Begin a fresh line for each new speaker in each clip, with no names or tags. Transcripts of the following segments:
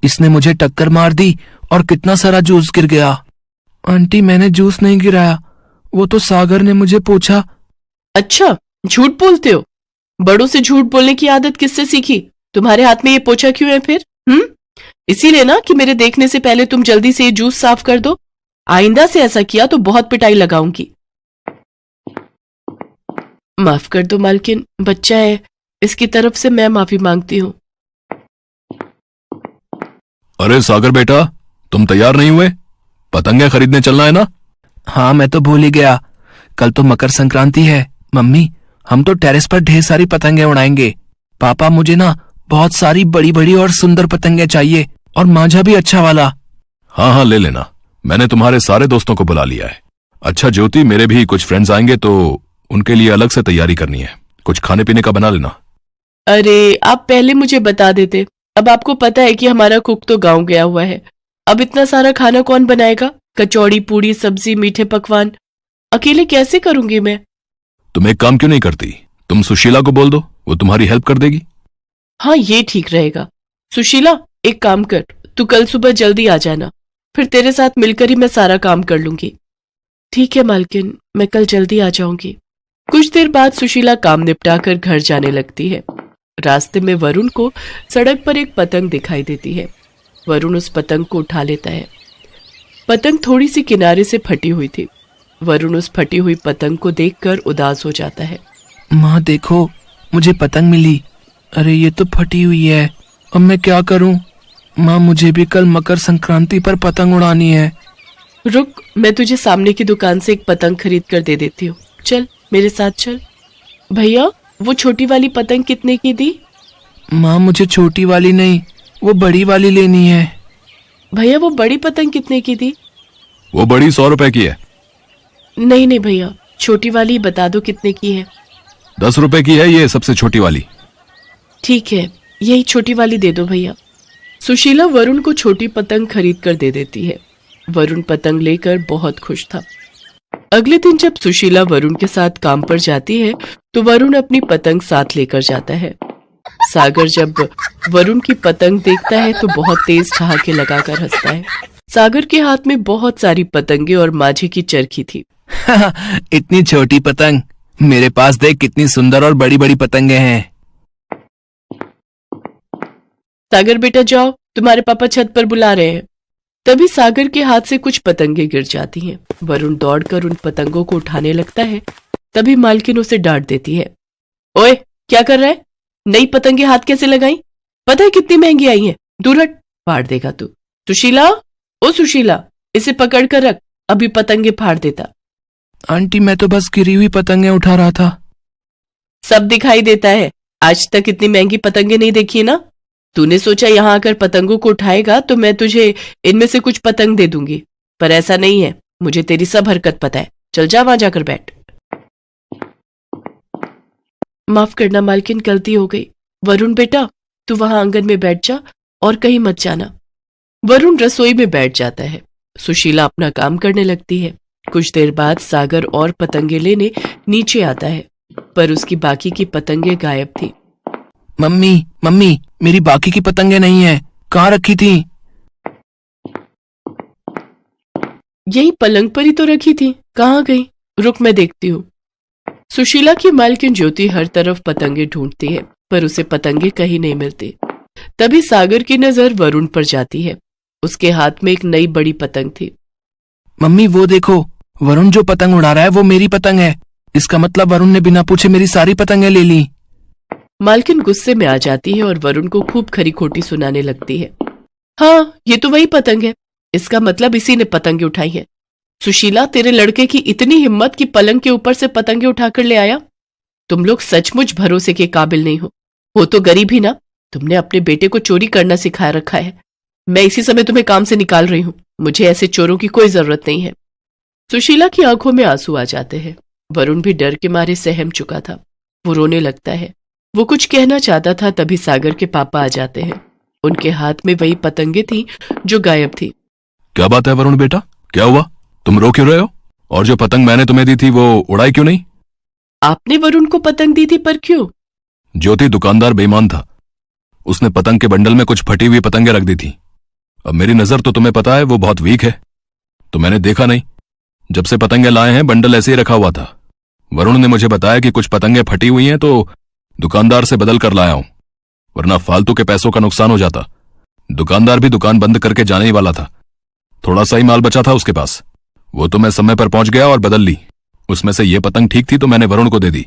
इसने मुझे टक्कर मार दी और कितना सारा जूस गिर गया। आंटी मैंने जूस नहीं गिराया, वो तो सागर ने मुझे पूछा।
अच्छा, झूठ बोलते हो? बड़ों से झूठ बोलने की आदत किससे सीखी? तुम्हारे हाथ में ये पोछा क्यों है फिर? इसीलिए ना कि मेरे देखने से पहले तुम जल्दी से ये जूस साफ कर दो। आइंदा से ऐसा किया तो बहुत पिटाई लगाऊंगी। माफ कर दो मालकिन, बच्चा है, इसकी तरफ से मैं माफी मांगती हूँ।
अरे सागर बेटा, तुम तैयार नहीं हुए? पतंगे खरीदने चलना है ना?
हाँ मैं तो भूल ही गया, कल तो मकर संक्रांति है। मम्मी हम तो टेरेस पर ढेर सारी पतंगे उड़ाएंगे। पापा मुझे ना बहुत सारी बड़ी बड़ी और सुंदर पतंगे चाहिए, और मांझा भी अच्छा वाला।
हाँ हाँ ले लेना, मैंने तुम्हारे सारे दोस्तों को बुला लिया है। अच्छा ज्योति, मेरे भी कुछ फ्रेंड्स आएंगे तो उनके लिए अलग से तैयारी करनी है, कुछ खाने पीने का बना लेना।
अरे आप पहले मुझे बता देते। अब आपको पता है कि हमारा कुक तो गांव गया हुआ है। अब इतना सारा खाना कौन बनाएगा? कचौड़ी, पूड़ी, सब्जी, मीठे पकवान अकेले कैसे करूंगी मैं?
तुम एक काम क्यों नहीं करती, तुम सुशीला को बोल दो, वो तुम्हारी हेल्प कर देगी।
हाँ ये ठीक रहेगा। सुशीला एक काम कर, तू कल सुबह जल्दी आ जाना, फिर तेरे साथ मिलकर ही मैं सारा काम कर लूंगी। ठीक है मालकिन, मैं कल जल्दी आ जाऊंगी। कुछ देर बाद सुशीला काम निपटाकर घर जाने लगती है। रास्ते में वरुण को सड़क पर एक पतंग दिखाई देती है। वरुण उस पतंग को उठा लेता है। पतंग थोड़ी सी किनारे से फटी हुई थी। वरुण उस फटी हुई पतंग को देखकर उदास हो जाता है।
माँ देखो, मुझे पतंग मिली। अरे ये तो फटी हुई है, अब मैं क्या करूं? माँ मुझे भी कल मकर संक्रांति पर पतंग उड़ानी है।
रुक, मैं तुझे सामने की दुकान से एक पतंग खरीद कर दे देती हूँ, चल मेरे साथ चल। भैया वो छोटी वाली पतंग कितने की दी?
माँ मुझे छोटी वाली नहीं, वो बड़ी वाली लेनी है।
भैया वो बड़ी पतंग कितने की दी?
वो बड़ी 100 रुपए की है।
नहीं नहीं भैया, छोटी वाली बता दो कितने की है।
10 रुपए की है ये सबसे छोटी वाली।
ठीक है, यही छोटी वाली दे दो भैया। सुशीला वरुण को छोटी पतंग खरीद कर दे देती है। वरुण पतंग लेकर बहुत खुश था। अगले दिन जब सुशीला वरुण के साथ काम पर जाती है तो वरुण अपनी पतंग साथ लेकर जाता है। सागर जब वरुण की पतंग देखता है तो बहुत तेज ठहाके लगाकर हंसता है। सागर के हाथ में बहुत सारी पतंगे और माझे की चरखी थी।
इतनी छोटी पतंग, मेरे पास देख कितनी सुंदर और बड़ी बड़ी पतंगे हैं।
सागर बेटा जाओ, तुम्हारे पापा छत पर बुला रहे हैं। तभी सागर के हाथ से कुछ पतंगे गिर जाती हैं। वरुण दौड़कर उन पतंगों को उठाने लगता है। तभी मालकिन उसे डांट देती है। ओए क्या कर रहा है? नई पतंगे हाथ कैसे लगाई? पता है कितनी महंगी आई है? दूर हट, फाड़ देगा तू। सुशीला, ओ सुशीला, इसे पकड़ कर रख, अभी पतंगे फाड़ देता।
आंटी मैं तो बस गिरी हुई पतंगे उठा रहा था।
सब दिखाई देता है, आज तक इतनी महंगी पतंगे नहीं देखी ना। तूने सोचा यहाँ आकर पतंगों को उठाएगा तो मैं तुझे इनमें से कुछ पतंग दे दूंगी, पर ऐसा नहीं है। मुझे तेरी सब हरकत पता है। चल जा वहां जाकर बैठ। माफ करना मालकिन, गलती हो गई। वरुण बेटा तू वहां आंगन में बैठ जा और कहीं मत जाना। वरुण रसोई में बैठ जाता है। सुशीला अपना काम करने लगती है। कुछ देर बाद सागर और पतंगे लेने नीचे आता है, पर उसकी बाकी की पतंगे गायब थी।
मम्मी मम्मी, मेरी बाकी की पतंगे नहीं है, कहाँ रखी थी?
यही पलंग पर ही तो रखी थी, कहाँ गई? रुक मैं देखती हूँ। सुशीला की मालकिन ज्योति हर तरफ पतंगे ढूंढती है, पर उसे पतंगे कहीं नहीं मिलती। तभी सागर की नजर वरुण पर जाती है। उसके हाथ में एक नई बड़ी पतंग थी।
मम्मी वो देखो, वरुण जो पतंग उड़ा रहा है वो मेरी पतंग है। इसका मतलब वरुण ने बिना पूछे मेरी सारी पतंगे ले ली।
मालकिन गुस्से में आ जाती है और वरुण को खूब खरी खोटी सुनाने लगती है। हाँ ये तो वही पतंग है, इसका मतलब इसी ने पतंगे उठाई है। सुशीला, तेरे लड़के की इतनी हिम्मत कि पलंग के ऊपर से पतंगे उठाकर ले आया। तुम लोग सचमुच भरोसे के काबिल नहीं हो तो गरीब ही ना। तुमने अपने बेटे को चोरी करना सिखा रखा है। मैं इसी समय तुम्हें काम से निकाल रही हूँ। मुझे ऐसे चोरों की कोई जरूरत नहीं है। सुशीला की आंखों में आंसू आ जाते हैं। वरुण भी डर के मारे सहम चुका था। वो रोने लगता है। वो कुछ कहना चाहता था, तभी सागर के पापा आ जाते हैं। उनके हाथ में वही पतंगे थी जो गायब थी।
क्या बात है वरुण बेटा, क्या हुआ? तुम रो क्यों रहे हो? और जो पतंग मैंने तुम्हें दी थी वो उड़ाई क्यों नहीं?
आपने वरुण को पतंग दी थी, पर क्यों?
ज्योति दुकानदार बेईमान था। उसने पतंग के बंडल में कुछ फटी हुई पतंगे रख दी थी। अब मेरी नजर तो तुम्हें पता है वो बहुत वीक है, तो मैंने देखा नहीं। जब से पतंगे लाए हैं बंडल ऐसे ही रखा हुआ था। वरुण ने मुझे बताया कि कुछ पतंगे फटी हुई हैं तो दुकानदार से बदल कर लाया हूं, वरना फालतू के पैसों का नुकसान हो जाता। दुकानदार भी दुकान बंद करके जाने ही वाला था। थोड़ा सा ही माल बचा था उसके पास, वो तो मैं समय पर पहुंच गया और बदल ली। उसमें से ये पतंग ठीक थी तो मैंने वरुण को दे दी।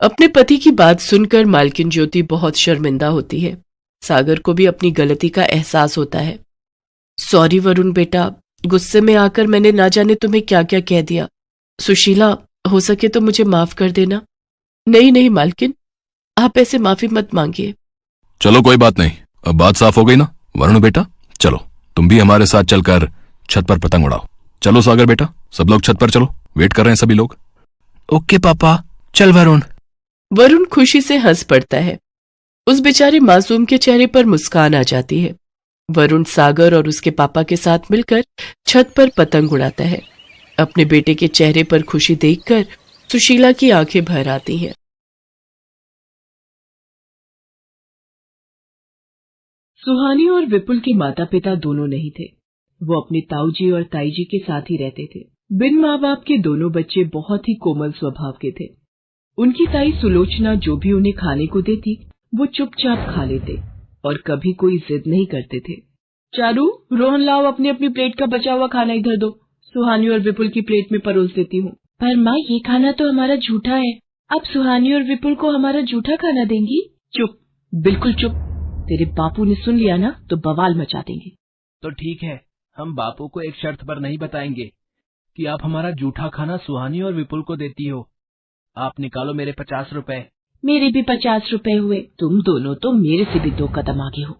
अपने पति की बात सुनकर मालकिन ज्योति बहुत शर्मिंदा होती है। सागर को भी अपनी गलती का एहसास होता है। सॉरी वरुण बेटा, गुस्से में आकर मैंने ना जाने तुम्हें क्या क्या कह दिया। सुशीला, हो सके तो मुझे माफ कर देना। नहीं नहीं मालकिन, आप ऐसे माफी मत मांगिए।
चलो कोई बात नहीं, अब बात साफ हो गई ना। वरुण बेटा चलो, तुम भी हमारे साथ चलकर छत पर पतंग उड़ाओ। चलो सागर बेटा, सब लोग छत पर चलो, वेट कर रहे हैं सभी लोग।
ओके पापा, चल वरुण।
वरुण खुशी से हंस पड़ता है। उस बेचारे मासूम के चेहरे पर मुस्कान आ जाती है। वरुण सागर और उसके पापा के साथ मिलकर छत पर पतंग उड़ाता है। अपने बेटे के चेहरे पर खुशी देखकर सुशीला की आंखें भर आती हैं। सुहानी और विपुल के माता पिता दोनों नहीं थे। वो अपने ताऊजी और ताईजी के साथ ही रहते थे। बिन माँ बाप के दोनों बच्चे बहुत ही कोमल स्वभाव के थे। उनकी ताई सुलोचना जो भी उन्हें खाने को देती वो चुपचाप खा लेते और कभी कोई जिद नहीं करते थे। चारू, रोहन लाओ अपनी अपनी प्लेट का बचा हुआ खाना इधर दो, सुहानी और विपुल की प्लेट में परोस देती हूँ। पर माँ, ये खाना तो हमारा झूठा है, आप सुहानी और विपुल को हमारा झूठा खाना देंगी? चुप, बिल्कुल चुप। तेरे बापू ने सुन लिया ना तो बवाल मचा देंगे।
तो ठीक है, हम बापू को एक शर्त पर नहीं बताएंगे कि आप हमारा जूठा खाना सुहानी और विपुल को देती हो। आप निकालो मेरे 50 रुपए।
मेरे भी 50 रुपए हुए। तुम दोनों तो मेरे से भी 2 कदम आगे हो।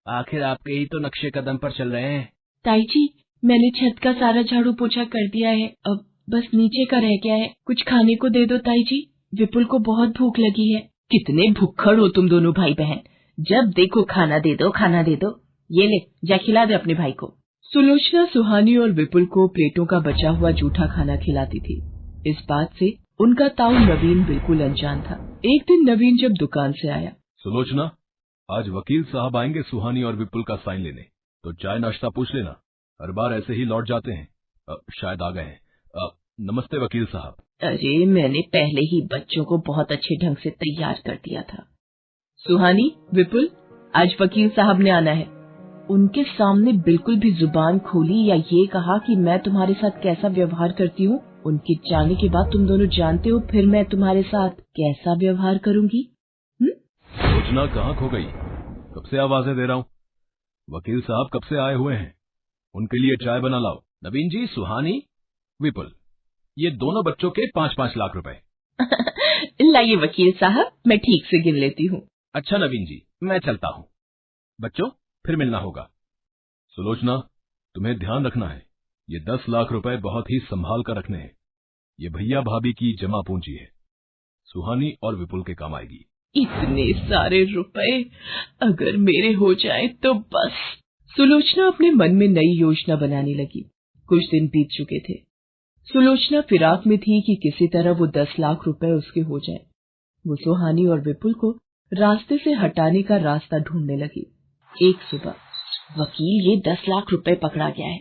आखिर आपके ही तो नक्शे कदम पर चल रहे हैं।
ताई जी, मैंने छत का सारा झाड़ू पोछा कर दिया है, अब बस नीचे का रह गया है। कुछ खाने को दे दो ताई जी, विपुल को बहुत भूख लगी है। कितने भुक्खड़ हो तुम दोनों भाई बहन, जब देखो खाना दे दो खाना दे दो। ये ले, जा खिला दे अपने भाई को। सुलोचना सुहानी और विपुल को प्लेटों का बचा हुआ जूठा खाना खिलाती थी। इस बात से उनका ताऊ नवीन बिल्कुल अनजान था। एक दिन नवीन जब दुकान से आया,
सुलोचना, आज वकील साहब आएंगे सुहानी और विपुल का साइन लेने, तो चाय नाश्ता पूछ लेना। हर बार ऐसे ही लौट जाते हैं। शायद आ गए हैं। नमस्ते वकील साहब।
अरे मैंने पहले ही बच्चों को बहुत अच्छे ढंग से तैयार कर दिया था। सुहानी, विपुल, आज वकील साहब ने आना है। उनके सामने बिल्कुल भी जुबान खोली या ये कहा कि मैं तुम्हारे साथ कैसा व्यवहार करती हूँ, उनके जाने के बाद तुम दोनों जानते हो फिर मैं तुम्हारे साथ कैसा व्यवहार करूंगी।
सुलोचना कहाँ खो गई? कब से आवाजें दे रहा हूँ। वकील साहब कब से आए हुए हैं, उनके लिए चाय बना लाओ।
नवीन जी, सुहानी, विपुल, ये दोनों बच्चों के 5-5 लाख रुपए।
लाइए वकील साहब, मैं ठीक से गिन लेती हूँ।
अच्छा नवीन जी, मैं चलता हूँ। बच्चों, फिर मिलना होगा।
सुलोचना, तुम्हें ध्यान रखना है, ये 10 लाख रुपए बहुत ही संभाल कर रखने हैं। ये भैया भाभी की जमा पूंजी है, सुहानी और विपुल के काम आएगी।
इतने सारे रुपए अगर मेरे हो जाए तो बस। सुलोचना अपने मन में नई योजना बनाने लगी। कुछ दिन बीत चुके थे। सुलोचना फिराक में थी कि किसी तरह वो 10 लाख रुपए उसके हो जाए। वो सुहानी और विपुल को रास्ते से हटाने का रास्ता ढूंढने लगी। एक सुबह, वकील, ये 10 लाख रुपए पकड़ा गया है।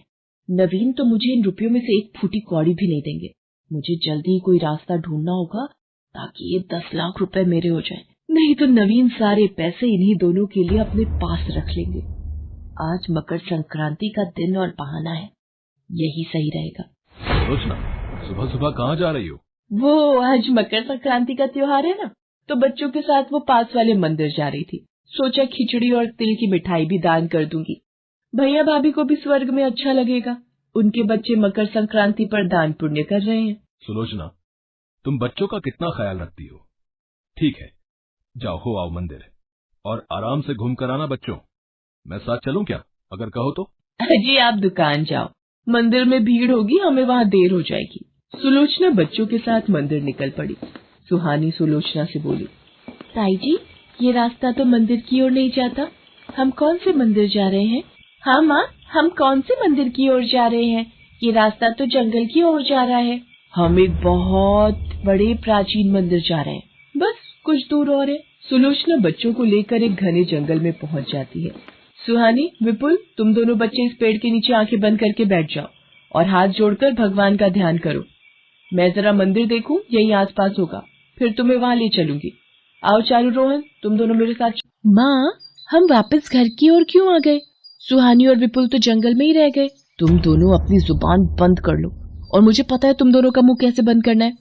नवीन तो मुझे इन रुपयों में से एक फूटी कौड़ी भी नहीं देंगे। मुझे जल्दी ही कोई रास्ता ढूंढना होगा ताकि ये 10 लाख रुपए मेरे हो जाएं। नहीं तो नवीन सारे पैसे इन्हीं दोनों के लिए अपने पास रख लेंगे। आज मकर संक्रांति का दिन और बहाना है, यही सही रहेगा।
सुलोचना, सुबह सुबह कहाँ जा रही हो?
वो आज मकर संक्रांति का त्योहार है ना, तो बच्चों के साथ वो पास वाले मंदिर जा रही थी। सोचा खिचड़ी और तिल की मिठाई भी दान कर दूंगी। भैया भाभी को भी स्वर्ग में अच्छा लगेगा, उनके बच्चे मकर संक्रांति पर दान पुण्य कर रहे हैं।
सुलोचना, तुम बच्चों का कितना ख्याल रखती हो। ठीक है, जाओ हो आओ मंदिर, और आराम से घूम कर आना बच्चों। मैं साथ चलूं क्या, अगर कहो तो?
जी आप दुकान जाओ, मंदिर में भीड़ होगी, हमें वहाँ देर हो जाएगी। सुलोचना बच्चों के साथ मंदिर निकल पड़ी। सुहानी सुलोचना से बोली, ताई जी, ये रास्ता तो मंदिर की ओर नहीं जाता, हम कौन से मंदिर जा रहे हैं? हाँ माँ, हम कौन से मंदिर की ओर जा रहे हैं? ये रास्ता तो जंगल की ओर जा रहा है। हम एक बहुत बड़े प्राचीन मंदिर जा रहे हैं, बस कुछ दूर और है। सुलोचना बच्चों को लेकर एक घने जंगल में पहुंच जाती है। सुहानी, विपुल, तुम दोनों बच्चे इस पेड़ के नीचे आंखें बंद करके बैठ जाओ और हाथ जोड़कर भगवान का ध्यान करो। मैं जरा मंदिर देखूं, यही आसपास होगा, फिर तुम्हें वहां ले चलूंगी। आओ चारू, रोहन, तुम दोनों मेरे साथ। माँ, हम वापस घर की ओर क्यों आ गए? सुहानी और विपुल तो जंगल में ही रह गए। तुम दोनों अपनी जुबान बंद कर लो, और मुझे पता है तुम दोनों का मुंह कैसे बंद करना है।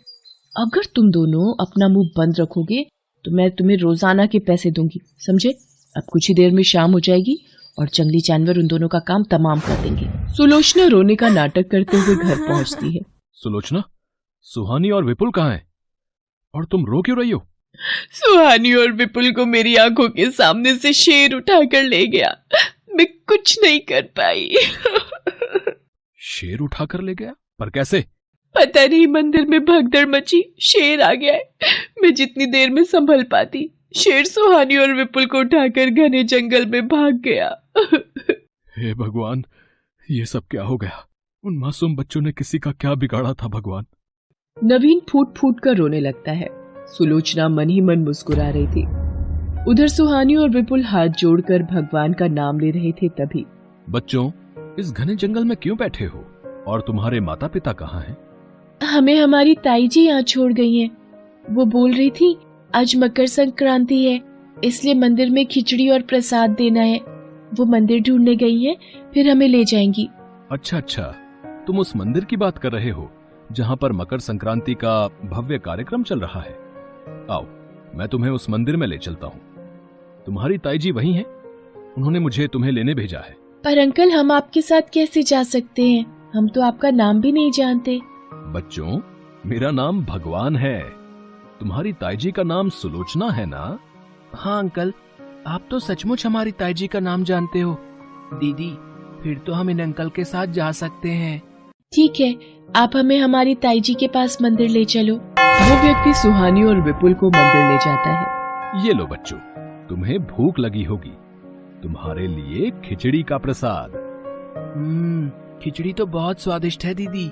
अगर तुम दोनों अपना मुंह बंद रखोगे तो मैं तुम्हें रोजाना के पैसे दूंगी, समझे? अब कुछ ही देर में शाम हो जाएगी और जंगली जानवर उन दोनों का काम तमाम कर देंगे। सुलोचना रोने का नाटक करते हुए घर पहुंचती है।
सुलोचना, सुहानी और विपुल कहाँ हैं? और तुम रो क्यों रही हो?
सुहानी और विपुल को मेरी आंखों के सामने से शेर उठाकर ले गया। मैं कुछ नहीं कर पाई।
शेर उठाकर ले गया? पर कैसे?
पता नहीं, मंदिर में भगदड़ मची, शेर आ गया है। मैं जितनी देर में संभल पाती, शेर सुहानी और विपुल को उठाकर घने जंगल में भाग गया।
हे भगवान, ये सब क्या हो गया? उन मासूम बच्चों ने किसी का क्या बिगाड़ा था भगवान?
नवीन फूट फूट कर रोने लगता है। सुलोचना मन ही मन मुस्कुरा रही थी। उधर सुहानी और विपुल हाथ जोड़कर भगवान का नाम ले रहे थे। तभी
बच्चों, इस घने जंगल में क्यों बैठे हो? और तुम्हारे माता पिता कहाँ हैं?
हमें हमारी ताई जी यहाँ छोड़ गई हैं। वो बोल रही थी आज मकर संक्रांति है, इसलिए मंदिर में खिचड़ी और प्रसाद देना है। वो मंदिर ढूंढने गई हैं, फिर हमें ले जाएंगी।
अच्छा अच्छा, तुम उस मंदिर की बात कर रहे हो जहाँ पर मकर संक्रांति का भव्य कार्यक्रम चल रहा है। आओ, मैं तुम्हें उस मंदिर में ले चलता हूँ। तुम्हारी ताई जी वही हैं, उन्होंने मुझे तुम्हें लेने भेजा है।
पर अंकल, हम आपके साथ कैसे जा सकते हैं? हम तो आपका नाम भी नहीं जानते।
बच्चों, मेरा नाम भगवान है। तुम्हारी ताई जी का नाम सुलोचना है ना?
हाँ अंकल, आप तो सचमुच हमारी ताई जी का नाम जानते हो। दीदी, फिर तो हम इन अंकल के साथ जा सकते हैं।
ठीक है, आप हमें हमारी ताई जी के पास मंदिर ले चलो। वो व्यक्ति सुहानी और विपुल को मंदिर ले जाता है।
ये लो बच्चों, तुम्हें भूख लगी होगी, तुम्हारे लिए खिचड़ी का प्रसाद।
खिचड़ी तो बहुत स्वादिष्ट है दीदी।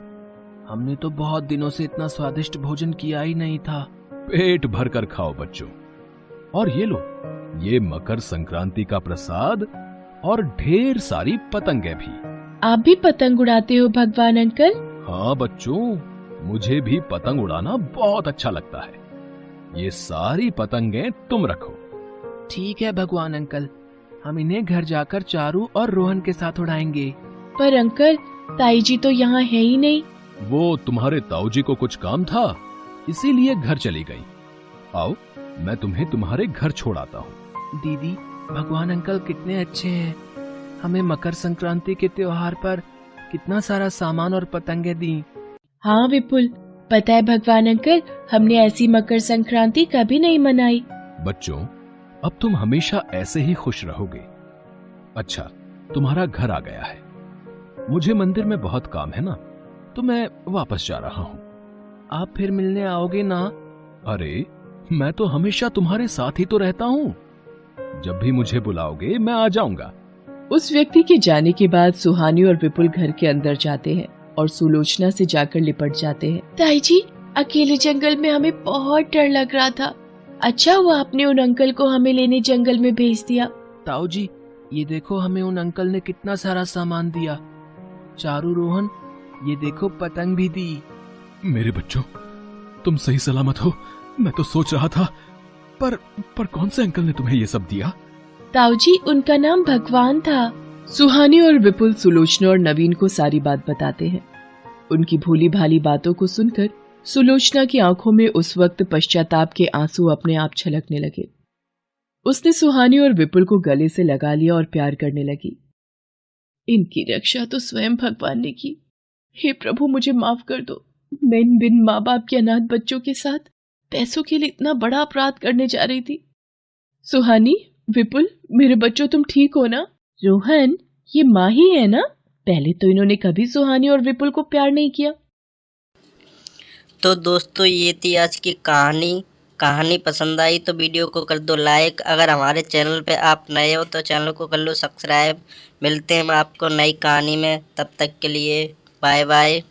हमने तो बहुत दिनों से इतना स्वादिष्ट भोजन किया ही नहीं था।
पेट भर कर खाओ बच्चों। और ये लो, ये मकर संक्रांति का प्रसाद और ढेर सारी पतंगे भी।
आप भी पतंग उड़ाते हो भगवान अंकल?
हाँ बच्चों, मुझे भी पतंग उड़ाना बहुत अच्छा लगता है। ये सारी पतंगें तुम रखो।
ठीक है भगवान अंकल, हम इन्हें घर जाकर चारू और रोहन के साथ उड़ाएंगे।
पर अंकल, ताई जी तो यहाँ है ही नहीं।
वो तुम्हारे ताऊ जी को कुछ काम था, इसीलिए घर चली गई। आओ, मैं तुम्हें तुम्हारे घर छोड़ आता हूँ।
दीदी, भगवान अंकल कितने अच्छे हैं। हमें मकर संक्रांति के त्योहार पर कितना सारा सामान और पतंगे दी।
हाँ विपुल, पता है भगवान अंकल, हमने ऐसी मकर संक्रांति कभी नहीं मनाई।
बच्चों, अब तुम हमेशा ऐसे ही खुश रहोगे। अच्छा, तुम्हारा घर आ गया है। मुझे मंदिर में बहुत काम है ना, तो मैं वापस जा रहा हूँ।
आप फिर मिलने आओगे ना?
अरे, मैं तो हमेशा तुम्हारे साथ ही तो रहता हूँ। जब भी मुझे बुलाओगे मैं आ जाऊंगा।
उस व्यक्ति के जाने के बाद सुहानी और विपुल घर के अंदर जाते हैं और सुलोचना से जाकर लिपट जाते हैं। ताई जी, अकेले जंगल में हमें बहुत डर लग रहा था। अच्छा हुआ आपने उन अंकल को हमें लेने जंगल में भेज दिया।
ताऊ जी, ये देखो, हमें उन अंकल ने कितना सारा सामान दिया। चारू, रोहन, ये देखो पतंग भी दी।
मेरे बच्चों, तुम सही सलामत हो। मैं तो सोच रहा था, पर कौन से अंकल ने तुम्हें ये सब दिया?
ताऊ जी, उनका नाम भगवान था। सुहानी और विपुल सुलोचना और नवीन को सारी बात बताते हैं। उनकी भोली भाली बातों को सुनकर सुलोचना की आंखों में उस वक्त पश्चाताप के आंसू अपने आप छलकने लगे। उसने सुहानी और विपुल को गले से लगा लिया और प्यार करने लगी। इनकी रक्षा तो स्वयं भगवान ने की। हे प्रभु, मुझे माफ कर दो। मैं इन बिन माँ बाप के अनाथ बच्चों के साथ पैसों के लिए इतना बड़ा अपराध करने जा रही थी। सुहानी, विपुल, मेरे बच्चों, तुम ठीक हो ना? रोहन, ये माँ ही है ना? पहले तो इन्होंने कभी सुहानी और विपुल को प्यार नहीं किया।
तो दोस्तों, ये थी आज की कहानी पसंद आई तो वीडियो को कर दो लाइक। अगर हमारे चैनल पे आप नए हो तो चैनल को कर लो सब्सक्राइब। मिलते हैं हम आपको नई कहानी में, तब तक के लिए बाय बाय।